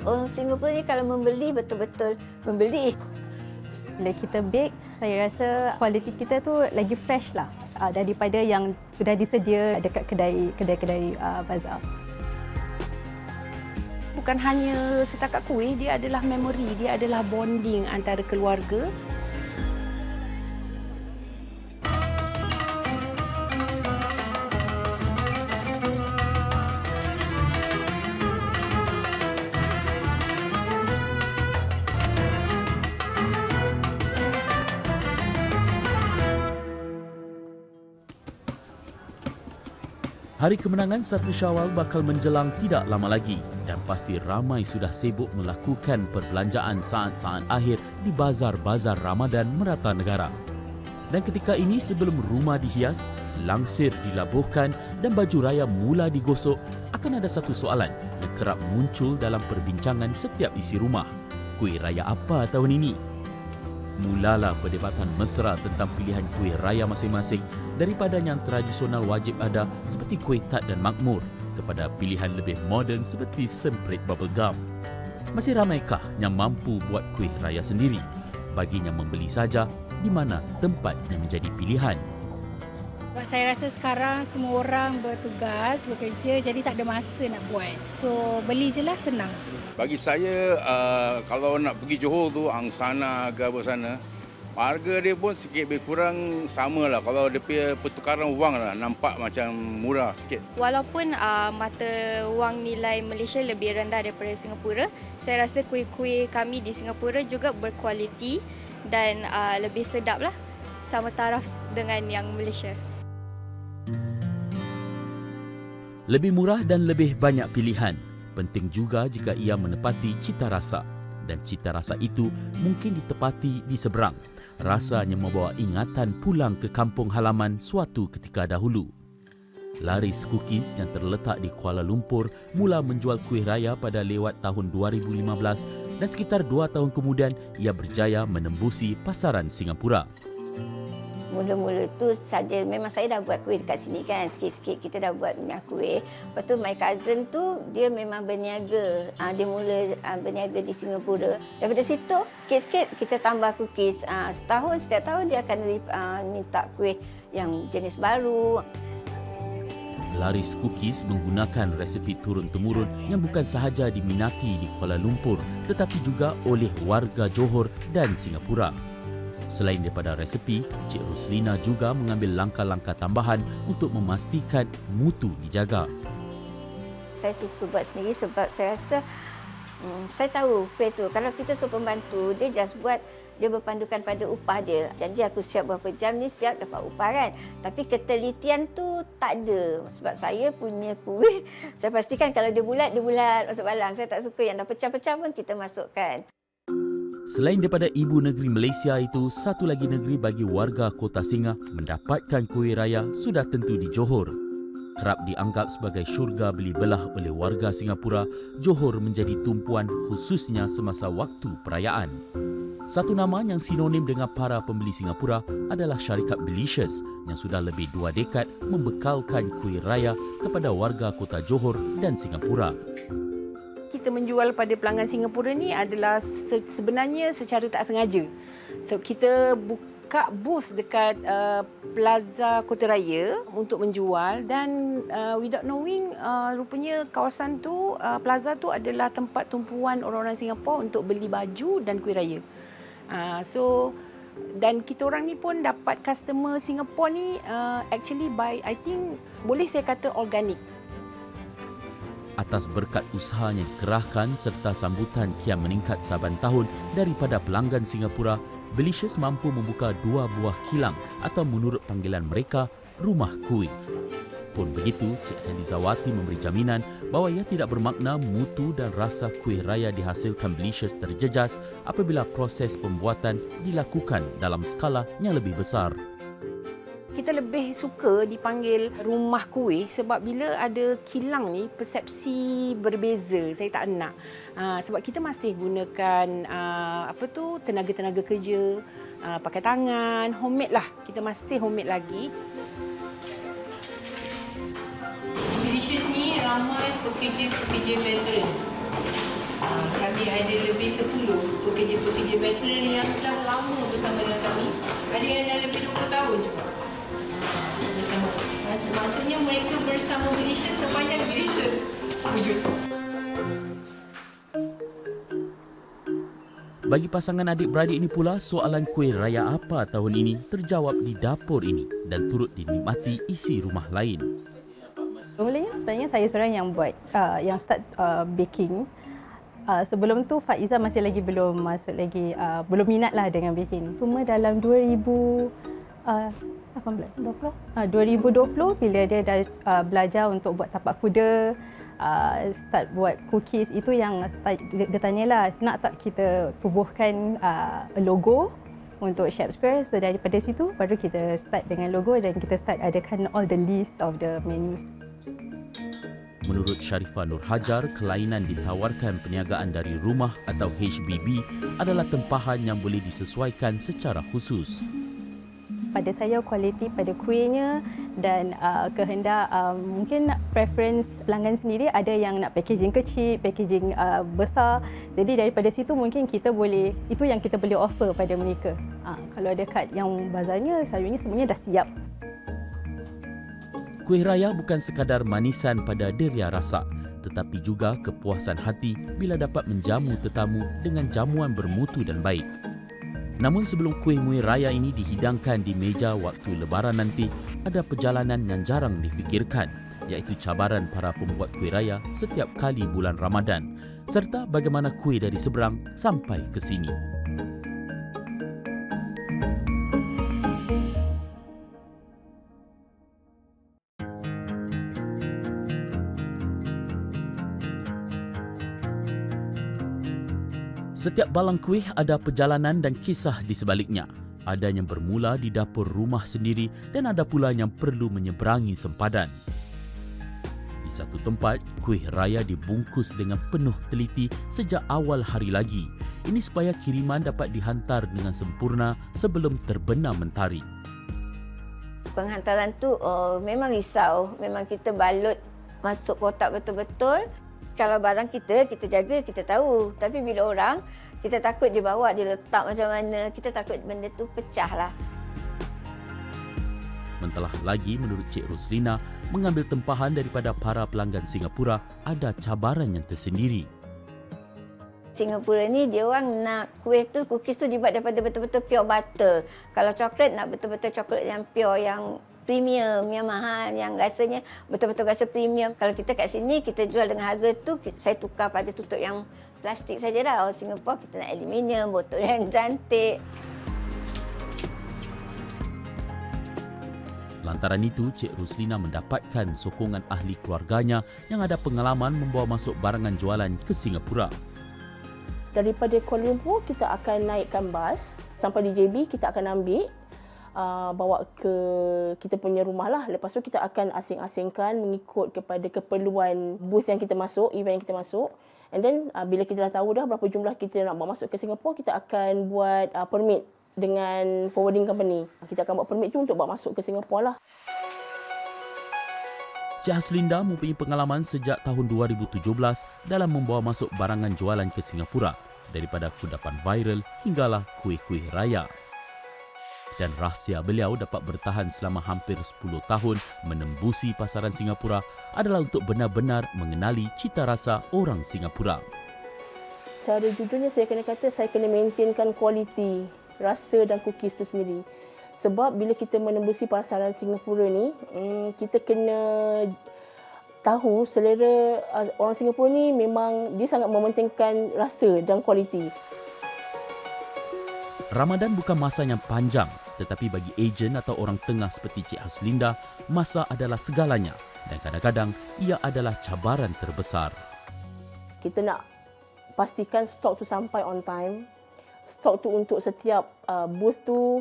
Orang Singapura ni kalau membeli, betul-betul membeli. Bila kita bake, saya rasa kualiti kita tu lagi fresh lah daripada yang sudah disedia dekat kedai-kedai bazar. Bukan hanya setakat kuih, dia adalah memori, dia adalah bonding antara keluarga. Hari kemenangan 1 Syawal bakal menjelang tidak lama lagi dan pasti ramai sudah sibuk melakukan perbelanjaan saat-saat akhir di bazar-bazar Ramadan merata negara. Dan ketika ini sebelum rumah dihias, langsir dilabuhkan dan baju raya mula digosok, akan ada satu soalan yang kerap muncul dalam perbincangan setiap isi rumah. Kuih raya apa tahun ini? Mulalah perdebatan mesra tentang pilihan kuih raya masing-masing daripada yang tradisional wajib ada seperti kuih tat dan makmur kepada pilihan lebih moden seperti semprit bubble gum. Masih ramaikah yang mampu buat kuih raya sendiri? Baginya membeli saja, di mana tempat yang menjadi pilihan. Saya rasa sekarang semua orang bertugas, bekerja, jadi tak ada masa nak buat. So beli je lah, senang. Bagi saya, kalau nak pergi Johor tu, Angsana ke apa sana, harga dia pun sikit lebih kurang sama lah. Kalau dia punya pertukaran wang lah, nampak macam murah sikit. Walaupun mata wang nilai Malaysia lebih rendah daripada Singapura, saya rasa kuih-kuih kami di Singapura juga berkualiti dan lebih sedap lah, sama taraf dengan yang Malaysia. Lebih murah dan lebih banyak pilihan. Penting juga jika ia menepati cita rasa. Dan cita rasa itu mungkin ditepati di seberang. Rasanya membawa ingatan pulang ke kampung halaman suatu ketika dahulu. Laris Cookies yang terletak di Kuala Lumpur mula menjual kuih raya pada lewat tahun 2015 dan sekitar 2 tahun kemudian ia berjaya menembusi pasaran Singapura. Mula-mula tu saja memang saya dah buat kuih dekat sini kan, sikit-sikit kita dah buat minyak kuih. Lepas tu my cousin tu dia memang berniaga, dia mula berniaga di Singapura. Daripada situ sikit-sikit kita tambah cookies. Setiap tahun dia akan minta kuih yang jenis baru. Laris Cookies menggunakan resepi turun-temurun yang bukan sahaja diminati di Kuala Lumpur tetapi juga oleh warga Johor dan Singapura. Selain daripada resepi, Cik Ruslina juga mengambil langkah-langkah tambahan untuk memastikan mutu dijaga. Saya suka buat sendiri sebab saya rasa saya tahu kuih tu kalau kita suruh pembantu dia just buat, dia berpandukan pada upah dia. Janji aku siap berapa jam ni siap dapat upah kan. Tapi ketelitian tu tak ada. Sebab saya punya kuih saya pastikan kalau dia bulat masuk balang. Saya tak suka yang dah pecah-pecah pun kita masukkan. Selain daripada ibu negeri Malaysia itu, satu lagi negeri bagi warga Kota Singa mendapatkan kuih raya sudah tentu di Johor. Kerap dianggap sebagai syurga beli belah oleh warga Singapura, Johor menjadi tumpuan khususnya semasa waktu perayaan. Satu nama yang sinonim dengan para pembeli Singapura adalah syarikat Belicious yang sudah lebih 2 dekad membekalkan kuih raya kepada warga Kota Johor dan Singapura. Kita menjual pada pelanggan Singapura ni adalah sebenarnya secara tak sengaja. So kita buka booth dekat Plaza Kota Raya untuk menjual dan without knowing rupanya kawasan tu, plaza tu adalah tempat tumpuan orang-orang Singapura untuk beli baju dan kuih raya. Dan kita orang ni pun dapat customer Singapura ni actually by I think boleh saya kata organik. Atas berkat usahanya dikerahkan serta sambutan kian meningkat saban tahun daripada pelanggan Singapura, Belicious mampu membuka 2 buah kilang atau menurut panggilan mereka, rumah kuih. Pun begitu, Cik Handizawati memberi jaminan bahawa ia tidak bermakna mutu dan rasa kuih raya dihasilkan Belicious terjejas apabila proses pembuatan dilakukan dalam skala yang lebih besar. Kita lebih suka dipanggil rumah kuih sebab bila ada kilang ni persepsi berbeza. Saya tak nak. Sebab kita masih gunakan tenaga-tenaga kerja, pakai tangan, homemade lah. Kita masih homemade lagi. Belicious ni ramai pekerja-pekerja veteran. Kami ada lebih 10 pekerja-pekerja veteran yang telah lama bersama dengan kami. Ada yang dah lebih 20 tahun juga bersama. Maksudnya mereka bersama Malaysia sepanjang Malaysia wujud. Bagi pasangan adik-beradik ini pula, soalan kuih raya apa tahun ini terjawab di dapur ini dan turut dinikmati isi rumah lain. Mulanya sebenarnya saya seorang yang buat, yang start baking. Sebelum tu Faiza masih lagi belum belum minat lah dengan baking. Cuma dalam 2020 bila dia dah belajar untuk buat tapak kuda, start buat cookies, itu yang dia tanyalah, nak tak kita tubuhkan logo untuk Shakespeare. So daripada situ baru kita start dengan logo dan kita start adakan all the list of the menus. Menurut Sharifah Nur Hajar, kelainan ditawarkan perniagaan dari rumah atau HBB adalah tempahan yang boleh disesuaikan secara khusus. Pada saya, kualiti pada kuihnya dan kehendak, mungkin preference pelanggan sendiri, ada yang nak packaging kecil, packaging besar. Jadi daripada situ mungkin kita boleh, itu yang kita boleh offer pada mereka. Kalau dekat yang bazarnya, selalunya semuanya dah siap. Kuih raya bukan sekadar manisan pada deria rasa, tetapi juga kepuasan hati bila dapat menjamu tetamu dengan jamuan bermutu dan baik. Namun sebelum kuih muih raya ini dihidangkan di meja waktu lebaran nanti, ada perjalanan yang jarang difikirkan, iaitu cabaran para pembuat kuih raya setiap kali bulan Ramadan, serta bagaimana kuih dari seberang sampai ke sini. Setiap balang kuih ada perjalanan dan kisah di sebaliknya. Ada yang bermula di dapur rumah sendiri dan ada pula yang perlu menyeberangi sempadan. Di satu tempat, kuih raya dibungkus dengan penuh teliti sejak awal hari lagi. Ini supaya kiriman dapat dihantar dengan sempurna sebelum terbenam mentari. Penghantaran tu memang risau. Memang kita balut masuk kotak betul-betul. Kalau barang kita jaga, kita tahu. Tapi bila orang, kita takut dia bawa, dia letak macam mana. Kita takut benda tu pecah lah. Mentala lagi, menurut Cik Roslina, mengambil tempahan daripada para pelanggan Singapura ada cabaran yang tersendiri. Singapura ni, dia orang nak kuih tu, cookies tu dibuat daripada betul-betul pure butter. Kalau coklat, nak betul-betul coklat yang pure, yang premium, yang mahal, yang rasanya betul-betul rasa premium. Kalau kita kat sini, kita jual dengan harga tu, saya tukar pada tutup yang plastik sajalah. Orang Singapura, kita nak aluminium, botol yang cantik. Lantaran itu, Cik Roslina mendapatkan sokongan ahli keluarganya yang ada pengalaman membawa masuk barangan jualan ke Singapura. Daripada Kuala Lumpur, kita akan naikkan bas sampai di JB, kita akan ambil, bawa ke kita punya rumah lah. Lepas tu kita akan asing-asingkan mengikut kepada keperluan booth yang kita masuk, event yang kita masuk. And then bila kita dah tahu dah berapa jumlah kita nak bawa masuk ke Singapura, kita akan buat permit dengan forwarding company. Kita akan buat permit tu untuk bawa masuk ke Singapura lah. Cik Haslinda mempunyai pengalaman sejak tahun 2017 dalam membawa masuk barangan jualan ke Singapura, daripada kudapan viral hinggalah kuih-kuih raya. Dan rahsia beliau dapat bertahan selama hampir 10 tahun menembusi pasaran Singapura adalah untuk benar-benar mengenali cita rasa orang Singapura. Cara jujurnya saya kena maintainkan kualiti rasa dan cookies tu sendiri. Sebab bila kita menembusi pasaran Singapura ni, kita kena tahu selera orang Singapura ni memang dia sangat mementingkan rasa dan kualiti. Ramadan bukan masa yang panjang, tetapi bagi ejen atau orang tengah seperti Cik Haslinda, masa adalah segalanya dan kadang-kadang ia adalah cabaran terbesar. Kita nak pastikan stok tu sampai on time, stok tu untuk setiap booth tu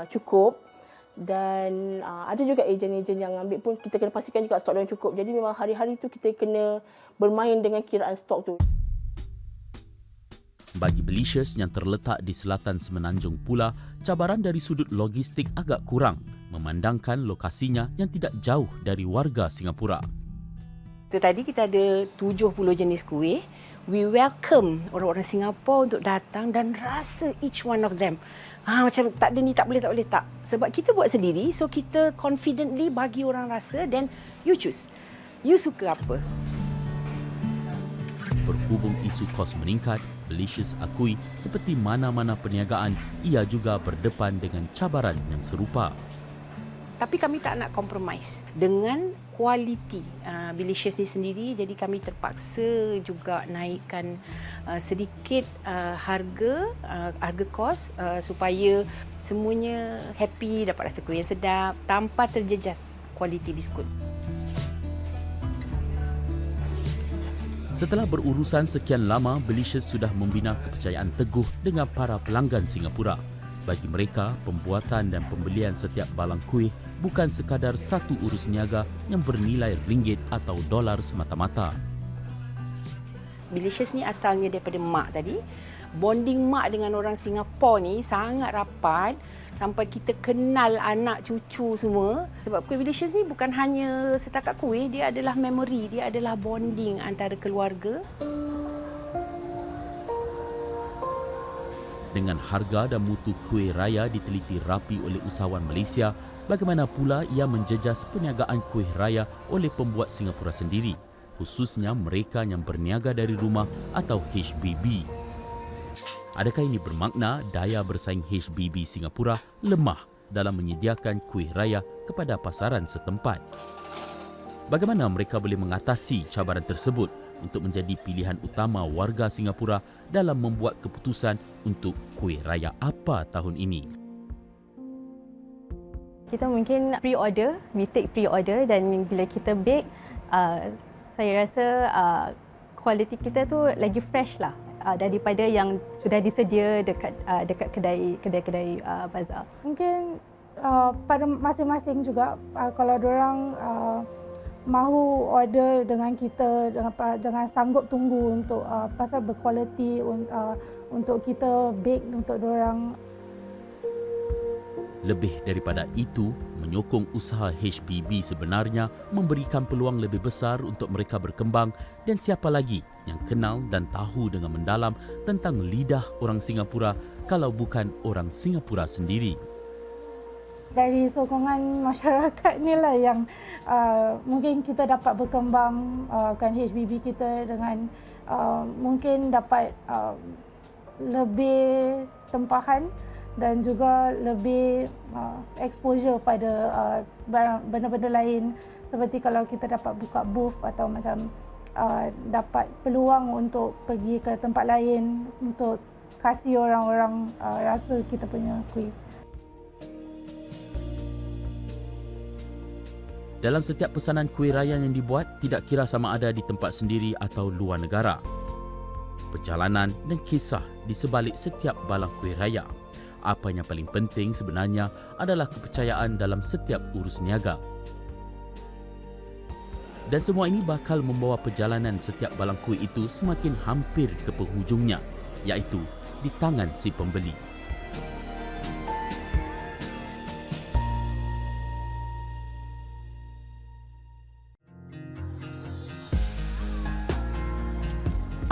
cukup, dan ada juga ejen-ejen yang ambil pun kita kena pastikan juga stok dia cukup. Jadi memang hari-hari tu kita kena bermain dengan kiraan stok tu. Bagi Belicious yang terletak di selatan Semenanjung pula, cabaran dari sudut logistik agak kurang memandangkan lokasinya yang tidak jauh dari warga Singapura. Tadi kita ada 70 jenis kuih. we welcome orang-orang Singapura untuk datang dan rasa each one of them. Macam tak ada ni, tak boleh. Sebab kita buat sendiri, so kita confidently bagi orang rasa, then you choose. You suka apa? Berhubung isu kos meningkat, Belicious akui seperti mana-mana perniagaan, ia juga berdepan dengan cabaran yang serupa. Tapi kami tak nak compromise dengan kualiti Belicious ni sendiri, jadi kami terpaksa juga naikkan sedikit harga kos supaya semuanya happy, dapat rasa kuih yang sedap tanpa terjejas kualiti biskut. Setelah berurusan sekian lama, Belicious sudah membina kepercayaan teguh dengan para pelanggan Singapura. Bagi mereka, pembuatan dan pembelian setiap balang kuih bukan sekadar satu urus niaga yang bernilai ringgit atau dolar semata-mata. Belicious ni asalnya daripada mak tadi. Bonding mak dengan orang Singapura ni sangat rapat sampai kita kenal anak cucu semua. Sebab kuih Belicious ni bukan hanya setakat kuih, dia adalah memori, dia adalah bonding antara keluarga. Dengan harga dan mutu kuih raya diteliti rapi oleh usahawan Malaysia, bagaimana pula ia menjejas perniagaan kuih raya oleh pembuat Singapura sendiri, khususnya mereka yang berniaga dari rumah atau HBB. Adakah ini bermakna daya bersaing HBB Singapura lemah dalam menyediakan kuih raya kepada pasaran setempat? Bagaimana mereka boleh mengatasi cabaran tersebut untuk menjadi pilihan utama warga Singapura dalam membuat keputusan untuk kuih raya apa tahun ini? Kita mungkin pre-order, we take pre-order, dan bila kita bake, saya rasa kualiti kita tu lagi fresh lah daripada yang sudah disedia dekat kedai-kedai bazar. Mungkin pada masing-masing juga kalau diorang mahu order dengan kita, dengan sanggup tunggu untuk pasal berkualiti untuk kita bake untuk diorang. Lebih daripada itu, menyokong usaha HBB sebenarnya memberikan peluang lebih besar untuk mereka berkembang, dan siapa lagi yang kenal dan tahu dengan mendalam tentang lidah orang Singapura kalau bukan orang Singapura sendiri. Dari sokongan masyarakat ni lah yang mungkin kita dapat berkembang kan HBB kita dengan mungkin dapat lebih tempahan dan juga lebih exposure pada benda-benda lain, seperti kalau kita dapat buka booth atau macam dapat peluang untuk pergi ke tempat lain untuk kasih orang-orang rasa kita punya kuih. Dalam setiap pesanan kuih raya yang dibuat, tidak kira sama ada di tempat sendiri atau luar negara. Perjalanan dan kisah di sebalik setiap balang kuih raya. Apa yang paling penting sebenarnya adalah kepercayaan dalam setiap urus niaga. Dan semua ini bakal membawa perjalanan setiap balang kuih itu semakin hampir ke penghujungnya, iaitu di tangan si pembeli.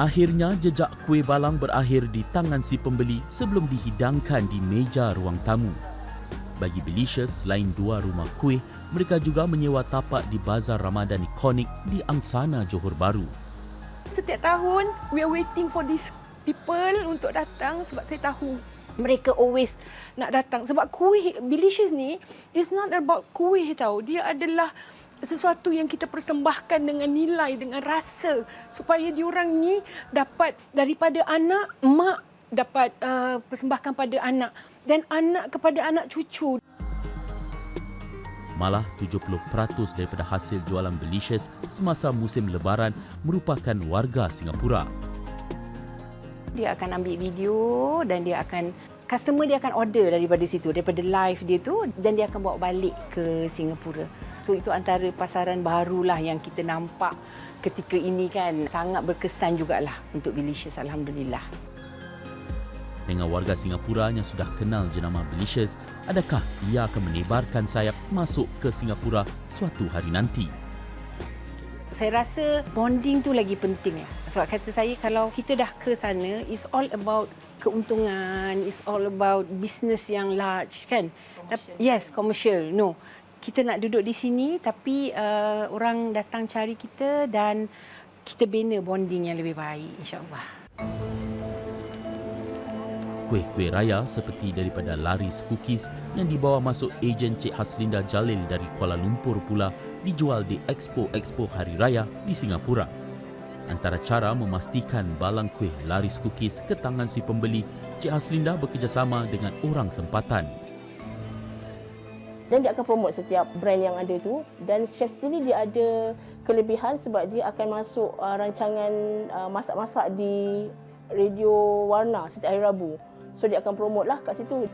Akhirnya, jejak kuih balang berakhir di tangan si pembeli sebelum dihidangkan di meja ruang tamu. Bagi Belicious, selain 2 rumah kuih, mereka juga menyewa tapak di Bazar Ramadan ikonik di Angsana, Johor Bahru. Setiap tahun, we are waiting for these people untuk datang sebab saya tahu mereka always nak datang. Sebab kuih Belicious ni is not about kuih tau. Dia adalah sesuatu yang kita persembahkan dengan nilai, dengan rasa, supaya diorang ni dapat daripada anak, mak dapat persembahkan pada anak dan anak kepada anak cucu. Malah 70% daripada hasil jualan Belicious semasa musim lebaran merupakan warga Singapura. Dia akan ambil video dan customer dia akan order daripada situ, daripada live dia tu, dan dia akan bawa balik ke Singapura. So itu antara pasaran barulah yang kita nampak ketika ini kan. Sangat berkesan jugalah untuk Belicious, alhamdulillah. Dengan warga Singapura yang sudah kenal jenama Belicious, adakah ia akan menebarkan sayap masuk ke Singapura suatu hari nanti? Saya rasa bonding tu lagi penting lah. Sebab kata saya, kalau kita dah ke sana, it's all about keuntungan, it's all about business yang large kan. Yes, commercial. No. Kita nak duduk di sini tapi orang datang cari kita dan kita bina bonding yang lebih baik, insya-Allah. Kuih-kuih raya seperti daripada laris cookies yang dibawa masuk ejen Cik Haslinda Jalil dari Kuala Lumpur pula dijual di Expo Hari Raya di Singapura. Antara cara memastikan balang kuih laris cookies ke tangan si pembeli, Cik Haslinda bekerjasama dengan orang tempatan. Dan dia akan promote setiap brand yang ada tu. Dan chef sendiri dia ada kelebihan sebab dia akan masuk rancangan masak-masak di radio warna setiap hari Rabu. So dia akan promote lah kat situ.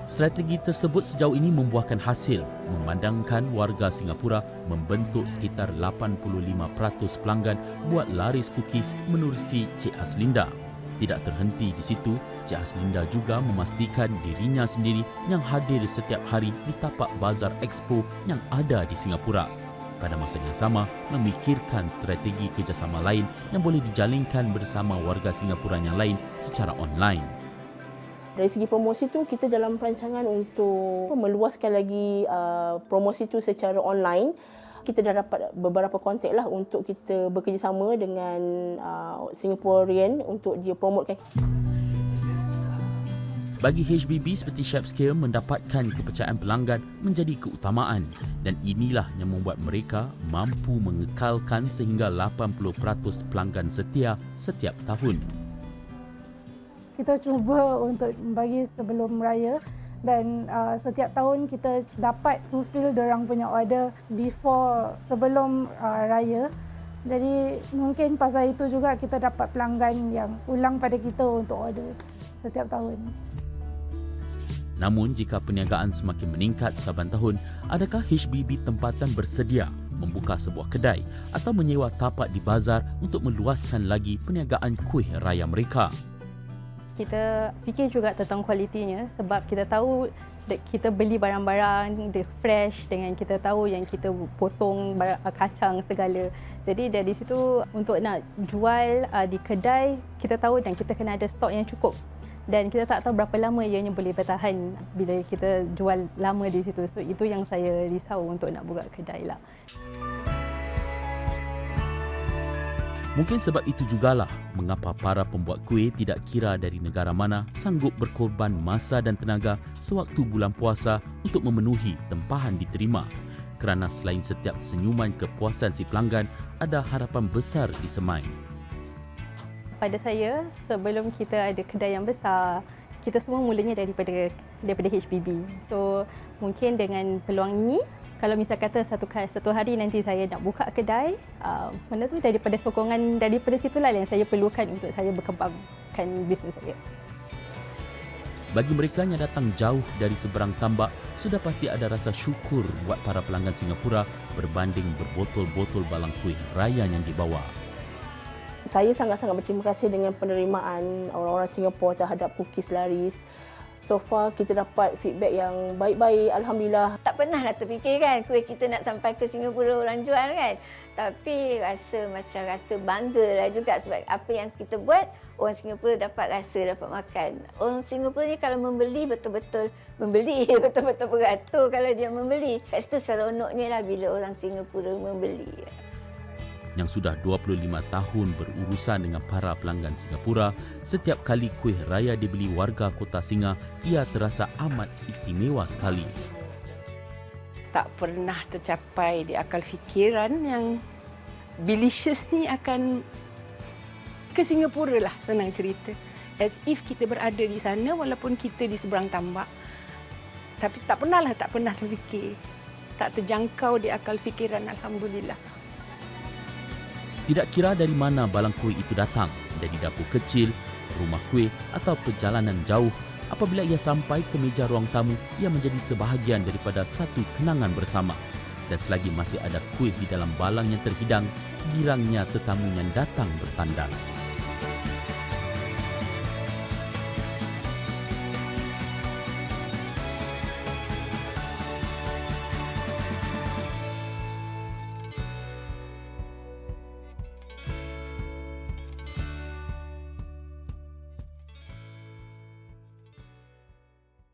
Strategi tersebut sejauh ini membuahkan hasil, memandangkan warga Singapura membentuk sekitar 85% pelanggan buat laris cookies menerusi Cik Haslinda. Tidak terhenti di situ, Cik Haslinda juga memastikan dirinya sendiri yang hadir setiap hari di tapak Bazar Expo yang ada di Singapura. Pada masa yang sama, memikirkan strategi kerjasama lain yang boleh dijalinkan bersama warga Singapura yang lain secara online. Dari segi promosi tu, kita dalam perancangan untuk meluaskan lagi promosi tu secara online. Kita dah dapat beberapa kontak lah untuk kita bekerjasama dengan Singaporean untuk dia promotekan. Bagi HBB seperti Chef's Care, mendapatkan kepercayaan pelanggan menjadi keutamaan dan inilah yang membuat mereka mampu mengekalkan sehingga 80% pelanggan setia setiap tahun. Kita cuba untuk bagi sebelum raya dan setiap tahun kita dapat fulfill dorang punya order sebelum raya. Jadi mungkin pasal itu juga kita dapat pelanggan yang ulang pada kita untuk order setiap tahun. Namun jika perniagaan semakin meningkat saban tahun, adakah HBB tempatan bersedia membuka sebuah kedai atau menyewa tapak di bazar untuk meluaskan lagi perniagaan kuih raya mereka? Kita fikir juga tentang kualitinya sebab kita tahu kita beli barang-barang dia fresh dengan kita tahu yang kita potong kacang segala. Jadi dari situ untuk nak jual di kedai, kita tahu dan kita kena ada stok yang cukup. Dan kita tak tahu berapa lama ianya boleh bertahan bila kita jual lama di situ. So itu yang saya risau untuk nak buka kedai lah. Mungkin sebab itu jugalah mengapa para pembuat kuih tidak kira dari negara mana sanggup berkorban masa dan tenaga sewaktu bulan puasa untuk memenuhi tempahan diterima. Kerana selain setiap senyuman kepuasan si pelanggan, ada harapan besar disemai. Pada saya, sebelum kita ada kedai yang besar, kita semua mulanya daripada HBB. So, mungkin dengan peluang ini, kalau misal kata satu hari nanti saya nak buka kedai, mana tu daripada sokongan daripada situlah yang saya perlukan untuk saya berkembangkan bisnes saya. Bagi mereka yang datang jauh dari seberang tambak, sudah pasti ada rasa syukur buat para pelanggan Singapura berbanding berbotol-botol balang kuih raya yang dibawa. Saya sangat-sangat berterima kasih dengan penerimaan orang-orang Singapura terhadap cookies laris. So far kita dapat feedback yang baik-baik, alhamdulillah. Tak pernah nak terfikir kan kuih kita nak sampai ke Singapura orang jual kan. Tapi rasa bangga lah juga sebab apa yang kita buat, orang Singapura dapat rasa, dapat makan. Orang Singapura ni kalau membeli betul-betul membeli, betul-betul beratur kalau dia membeli. Kat situ seronoknya lah bila orang Singapura membeli. Yang sudah 25 tahun berurusan dengan para pelanggan Singapura, setiap kali kuih raya dibeli warga Kota Singa, ia terasa amat istimewa sekali. Tak pernah tercapai di akal fikiran yang Bilicious ni akan ke Singapura lah, senang cerita. As if kita berada di sana walaupun kita di seberang tambak. Tapi tak pernah terfikir. Tak terjangkau di akal fikiran, alhamdulillah. Tidak kira dari mana balang kuih itu datang, dari dapur kecil, rumah kuih atau perjalanan jauh, apabila ia sampai ke meja ruang tamu, ia menjadi sebahagian daripada satu kenangan bersama. Dan selagi masih ada kuih di dalam balang yang terhidang, girangnya tetamu yang datang bertandang.